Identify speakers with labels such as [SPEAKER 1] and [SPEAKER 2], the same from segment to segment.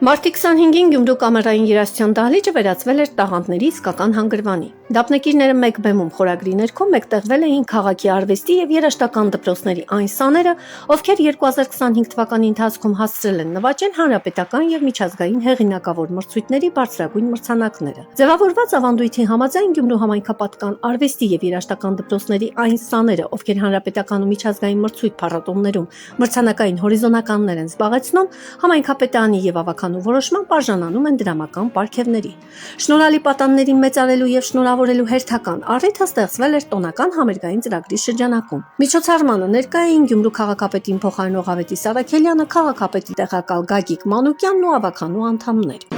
[SPEAKER 1] Մարտի 25-ին Գյումրու կամերային երաժշտության դահլիճը վերածվել էր տաղանդների իսկական հանգրվանի։ Դափնեկիրները մեկ բեմում խորագրի ներքո մեկտեղվել էին քաղաքի արվեստի եւ երաժշտական դպրոցների այն սաները, ովքեր 2025 թվականի ընթացքում հասցրել են նվաճել հանրապետական եւ միջազգային հեղինակավոր մրցույթների բարձրագույն մրցանակները։ Ձևավորված ավանդույթի համաձայն Գյումրու համայնքապատկան արվեստի եւ երաժշտական դպրոցների այն սաները, ովքեր հանրապետական ու միջազգային մրցույթ փառատոներում մրցանակային հորիզոնականներ են զբաղեցնում, համայնքապետարանի եւ ավականու որոշմամբ արժանանում են դրամական պարգևների։ Շնորհալի պատաններին մեծարելու եւ շնորհավորելու հերթական առիթը ստեղծվել էր տոնական համերգային ծրագրի շրջանակում։ Միջոցառմանը ներկա էին Գյումրու քաղաքապետին փոխարինող Ավետիս Արաքելյանը, քաղաքապետի տեղակալ Գագիկ Մանուկյանն ու ավականու անդամներ։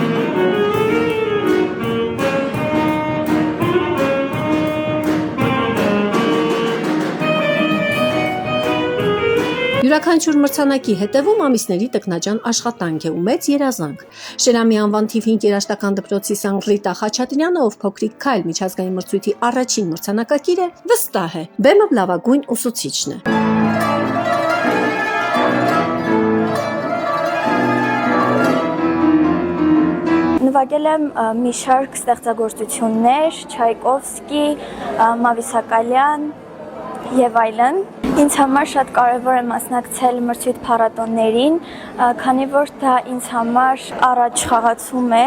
[SPEAKER 1] Յուրաքանչյուր մրցանակի հետևում ամիսների տքնաջան աշխատանք է ու մեծ երազանք։ Շերամի անվան թիվ 5 երաժշտական դպրոցի Սանգրիտա Խաչատրյանը, ով փոքրիկ քայլ միջազգային մրցույթի առաջին մրցանակակիր է, վստահ է, բեմը լավագույն ուսուցիչն է։
[SPEAKER 2] Նվագել եմ մի շարք ստեղծագործություններ, Չայկովսկի, Մավիսակալյան եւ այլն։ Ինձ համար շատ կարևոր է մասնակցել մրցույթ փառատոներին, քանի որ դա ինձ համար առաջ խաղացում է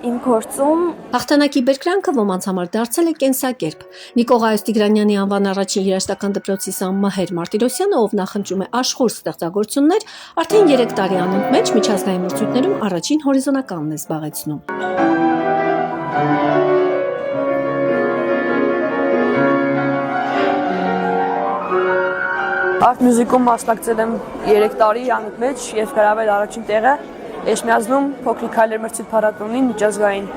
[SPEAKER 2] իմ գործում։
[SPEAKER 1] Հաղթանակի բերկրանքը ոմանց համար դարձել է կենսակերպ։ Նիկողայոս Տիգրանյանի անվան առաջին երաժշտական դպրոցի սան Մհեր Մարտիրոսյանը, ով նախընտրում է աշխուժ ստեղծագործություններ, արդեն 3 տարի անընդմեջ միջազգային մրցույթներում առաջին հորիզոնականն է զբաղեցնում։
[SPEAKER 3] Արտ մյուզիկում մասնակցել եմ 3 տարի անընդմեջ եւ գրավել առաջին տեղը։ Էջմիածնում փոքրիկ քայլեր մրցույթ փառատոնին միջազգային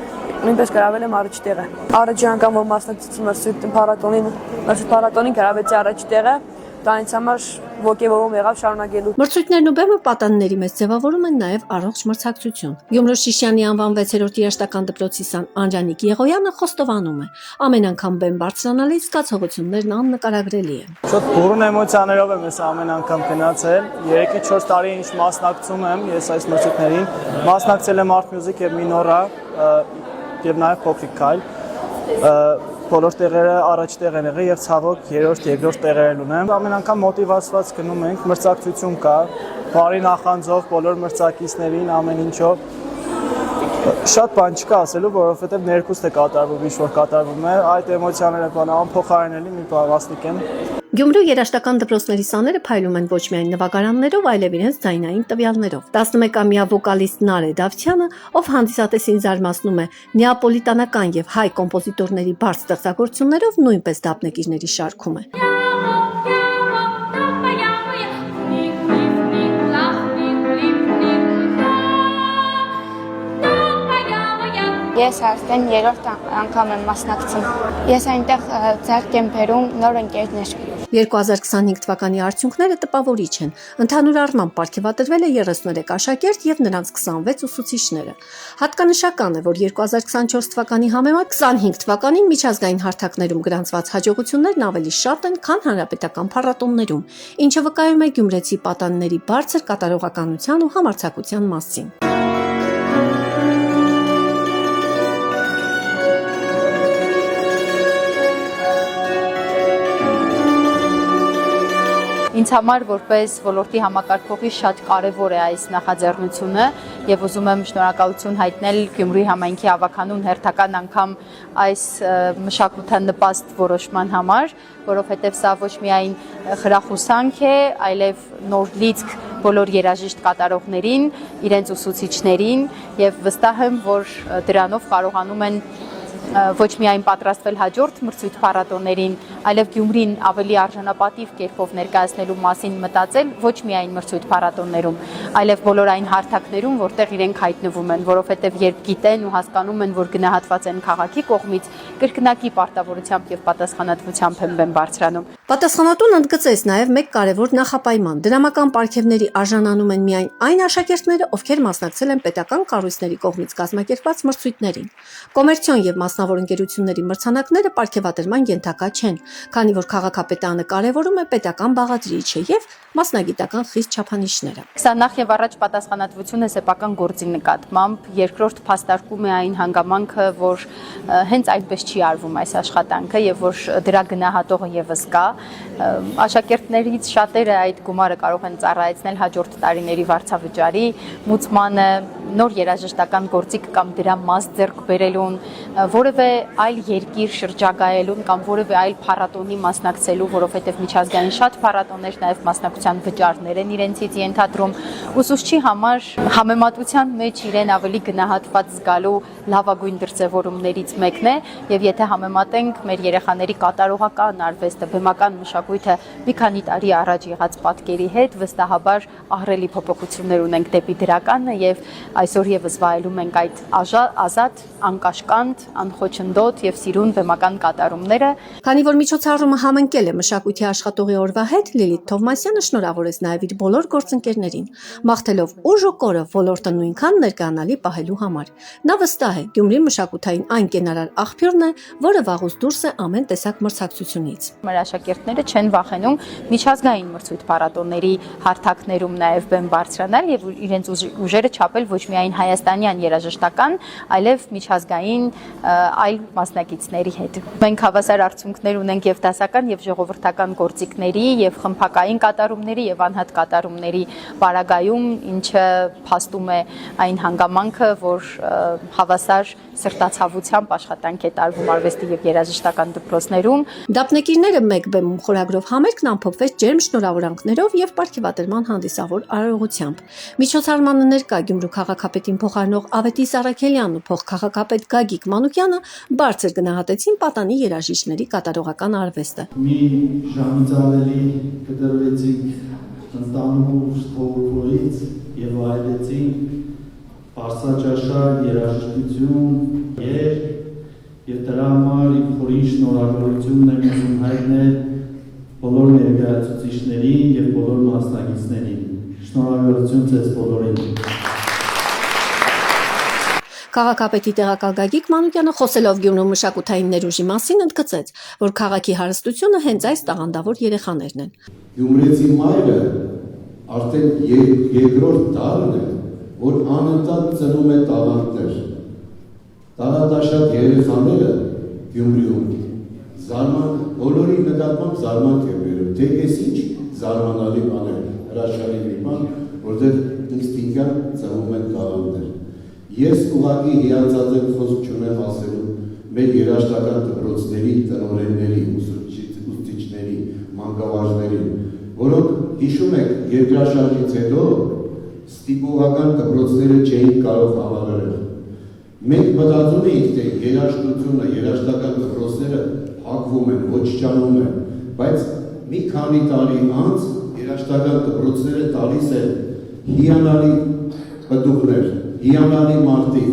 [SPEAKER 3] նույնպես գրավել եմ առաջին տեղը։ Առաջին անգամ որ մասնակցեցի մրցույթ փառատոնին գրավեցի առաջին տեղը։ Դա ինձ համար ոգևորում եղավ շարունակելու։
[SPEAKER 1] Մրցույթներն ու բեմը պատանների մեջ ձևավորում են նաև առողջ մրցակցություն։ Գյումրու Շիշյանի անվան 6-րդ երաժշտական դպրոցի սան Անջանիկ Եղոյանը խոստովանում է. ամեն անգամ բեմ բարձրանալիս զգացողություններն աննկարագրելի են։
[SPEAKER 4] Շատ բուրըն էմոցիաներով եմ ես ամեն անգամ գնացել։ 3-4 տարի ինչ մասնակցում եմ ես այս մրցույթներին։ Մասնակցել եմ Art Music եւ Minora եւ նաև փոքրիկ քայլ։ Բոլոր տեղերը առաջ տեղ են եղել եւ ցավոք երրորդ, երկրորդ տեղեր ունեմ։ Ամեն անգամ մոտիվացված գնում ենք, մրցակցություն կա, բարի նախանձով բոլոր մրցակիցներին, ամեն ինչով։ Շատ բան չկա ասելու, որովհետեւ ներքուստ է կատարվում, ինչ որ կատարվում է, այդ էմոցիաները անփոխարինելի մի բաղասնիկ են։
[SPEAKER 1] Գյումրու երաժշտական դպրոցների սաները փայլում են ոչ միայն նվագարաններով, այլև իրենց ձայնային տվյալներով։ 11-ամյա վոկալիստ Նարե Դավթյանը, ով հանդիսատեսին զարմացնում է նեապոլիտանական եւ հայ կոմպոզիտորների բարդ ստեղծագործություններով, նույնպես դափնեկիրների շարքում է։
[SPEAKER 5] Ես արդեն 3-րդ անգամ եմ մասնակցում։ Ես այնտեղ ձեռք եմ բերում նոր ընկերներ։
[SPEAKER 1] 2025 թվականի արդյունքները տպավորիչ են։ Ընդհանուր առմամբ պարգևատրվել է 33 աշակերտ եւ նրանց 26 ուսուցիչները։ Հատկանշական է, որ 2024 թվականի համեմատ 25 թվականին միջազգային հարթակներում գրանցված հաջողություններն ավելի շատ են, քան հանրապետական փառատոներում, ինչը վկայում է գյումրեցի պատանների բարձր կատարողականության ու համարձակության մասին։
[SPEAKER 6] Ինձ համար որպես ոլորտի համակարգողի շատ կարևոր է այս նախաձեռնությունը եւ ուզում եմ շնորհակալություն հայտնել Գյումրի համայնքի ավականուն հերթական անգամ այս մշակութանպաստ որոշման համար, որովհետեւ սա ոչ միայն խրախուսանք է, այլև նոր լիցք բոլոր երաժիշտ կատարողներին, իրենց ուսուցիչներին եւ վստահ եմ, որ դրանով կարողանում են ոչ միայն պատրաստվել հաջորդ մրցույթ փառատոներին, այլև Գյումրին ավելի արժանապատիվ կերպով ներկայացնելու մասին մտածել ոչ միայն մրցույթ փառատոներում, այլև բոլոր այն հարթակներում, որտեղ իրենք հայտնվում են, որովհետև երբ գիտեն ու հասկանում են, որ գնահատված են քաղաքի կողմից, կրկնակի պարտավորությամբ եւ պատասխանատվությամբ են բարձրանում։
[SPEAKER 1] Պատասխանատուն ընդգծեց նաև մեկ կարևոր նախապայման. դրամական պարգևների արժանանում են միայն այն աշակերտները, ովքեր մասնակցել են պետական կառույցների կողմից կազմակերպված մրցույթներին։ Կոմերցիոն եւ մասնավոր ընկերությունների մրցանակները պարգևատրման ենթակա չեն, քանի որ քաղաքապետարանը կարևորում է պետական բաղադրիչը եւ մասնագիտական խիստ չափանիշները։
[SPEAKER 6] Սա նախ եւ առաջ պատասխանատվություն է սեփական գործի նկատմամբ, երկրորդ փաստարկում է այն հանգամանքը, որ հենց այդպես չի արվում այս աշխատանքը եւ որ դրա գնահատողը եւս կա։ Աշակերտներից շատերը այդ գումարը կարող են ծառայեցնել հաջորդ տարիների վարձավճարի, մուծմանը, նոր երաժշտական գործիք կամ դրա մաս ձեռք բերելուն, որևէ այլ երկիր շրջագայելուն կամ որևէ այլ փառատոնի մասնակցելու, որովհետև միջազգային շատ փառատոններ նաև մասնակցության վճարներ են իրենցից ենթադրում, ուսուցչի համար համեմատության մեջ իրեն ավելի գնահատված զգալու լավագույն դրսևորումներից մեկն է, եւ եթե համեմատենք մեր երեխաների կատարողական արվեստը, բեմական մշակույթը մի քանի տարի առաջ եղած պատկերի հետ, վստահաբար ահռելի փոփոխություններ ունենք դեպի դրականը եւ այսօր եւս վայելում ենք այդ ազատ, անկաշկանդ, անխոչնդոտ եւ սիրուն բեմական կատարումները։
[SPEAKER 1] Քանի որ միջոցառումը համընկել է մշակույթի աշխատողի օրվա հետ, Լիլիթ Թովմասյանը շնորհավորեց նաև իր բոլոր գործընկերներին, մաղթելով ուժ ու կորը ոլորտը նույնքան ներկայանալի պահելու համար։ Նա վստահ է, Գյումրի մշակութային այն կենարար աղբյուրն է, որը վաղուց դուրս է ամեն տեսակ մրցակցությունից։
[SPEAKER 6] Մեր աշակերտները չեն վախենում միջազգային մրցույթ փառատոնների հարթակներում նաև բեմ բարձրանալ եւ իրենց ուժերը չափել ոչ միայն հայաստանյան երաժշտական, այլև միջազգային այլ մասնակիցների հետ։ Մենք հավասար արդյունքներ ունենք եւ դասական եւ ժողովրդական գործիքների եւ խմբակային կատարումների եւ անհատ կատարումների պարագայում, ինչը փաստում է այն հանգամանքը, որ հավասար սրտացավությամբ աշխատանք է տարվում արվեստի եւ երաժշտական դպրոցներում։
[SPEAKER 1] Դափնեկիրները մեկ բեմում խորագրով համերգն ամփոփվեց ջերմ շնորհավորանքներով եւ պարգևատրման հանդիսավոր արարողությամբ։ Միջոցառմանը ներկա Գյումրու քաղաքապետին փոխարինող Ավետիս Արաքելյանն ու փոխքաղաքապետ Գագիկ Մանուկյանը բարձր գնահատեցին պատանի երաժիշտների կատարողական արվեստը։
[SPEAKER 7] Մի ժամից ավելի կտրվեցինք ընտանուր խորհրդից եւ այլեցինք Պարսաճաշար երաժշտություն եւ դրա համար իմ խորին շնորհավորությունն եմ ուզում հայտնել բոլոր ներկայացուցիչներին եւ բոլոր մասնակիցներին։ Շնորհավորություն ձեզ բոլորին։
[SPEAKER 1] Քաղաքապետի տեղակալ Գագիկ Մանուկյանը խոսելով Գյումրու մշակութային ներուժի մասին ընդգծեց, որ քաղաքի հարստությունը հենց այս տաղանդավոր երեխաներն են։
[SPEAKER 7] Գյումրեցի մայրը արդեն երկրորդ տարին է, որ անընդհատ ծնում է տաղանդներ։ Տաղանդաշատ երեխաները Գյումրիում բոլորի նկատմամբ զարմանք է բերում, թե ես ինչ զարմանալի բան է, հրաշալի մի բան, որտեղ ինստինկտիվ ծնվում են տաղանդներ։ Ես ուղղակի հիացած եմ խոսք չունեմ ասելու մեր երաժշտական դպրոցների, տնօրենների, ուսուցիչների, մանկավարժների, որոնք հիշում եք երկրաշարժից հետո ստիպողական դպրոցները չէին կարող հավաքել։ Մենք մտածում էինք, թե երաժշտությունը, երաժշտական դպրոցները փակվում են, ոչնչանում են, բայց մի քանի տարի անց երաժշտական դպրոցները տալիս են հիանալի պտուղներ, հիանալի մարդիկ,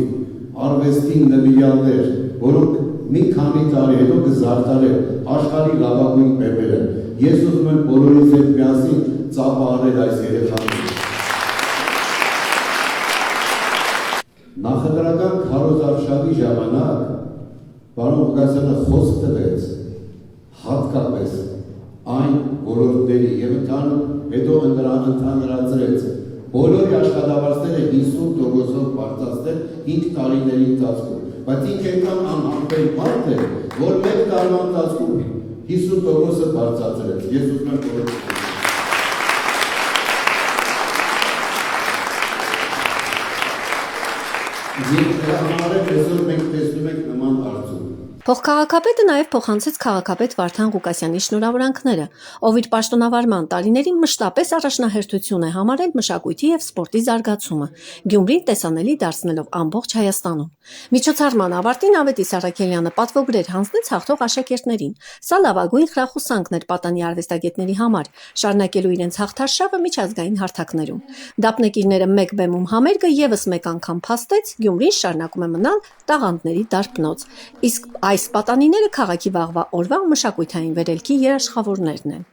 [SPEAKER 7] արվեստին նվիրյալներ, որոնք մի քանի տարի հետո կզարդարեն աշխարհի լավագույն բեմերը։ Ես ուզում եմ բոլորից հետ միասին ծափահարել այս երեխաներին։ Նախընտրական քարոզարշավի ժամանակ պարոն Ղուկասյանը խոսք տվեց հատկապես այն ոլորտների եւ հետո ընդհանրացրեց բոլորի աշխատավարձները 50%-ով բարձրացնել 5 տարիների ընթացքում, բայց ինքը այնքան անհամբեր մարդ է, որ մեկ տարվա ընթացքում 50%-ը բարձրացրեց։ Ես ուզում եմ բոլորին այսօր մենք տեսնում ենք նման արդյունք։
[SPEAKER 1] Փոխքաղաքապետը նաև փոխանցեց քաղաքապետ Վարդան Ղուկասյանի շնորհավորանքները, ով իր պաշտոնավարման տարիներին մշտապես առաջնահերթություն է համարել մշակույթի եւ սպորտի զարգացումը, Գյումրին տեսանելի դարձնելով ամբողջ Հայաստանում։ Միջոցառման ավարտին Ավետիս Արաքելյանը պատվոգրեր հանձնեց հաղթող աշակերտներին։ Սա լավագույն խրախուսանքն էր պատանի արվեստագետների համար, շարունակելու իրենց հաղթարշավը միջազգային հարթակներում։ Դափնեկիրները մեկ բեմում համերգը եւս մեկ անգամ փաստեց, Գյումրին շարունակում է մնալ տաղանդների դարբնոց, իսկ այս պատանիները քաղաքի վաղվա օրվա մշակութային վերելքի երաշխավորներն են։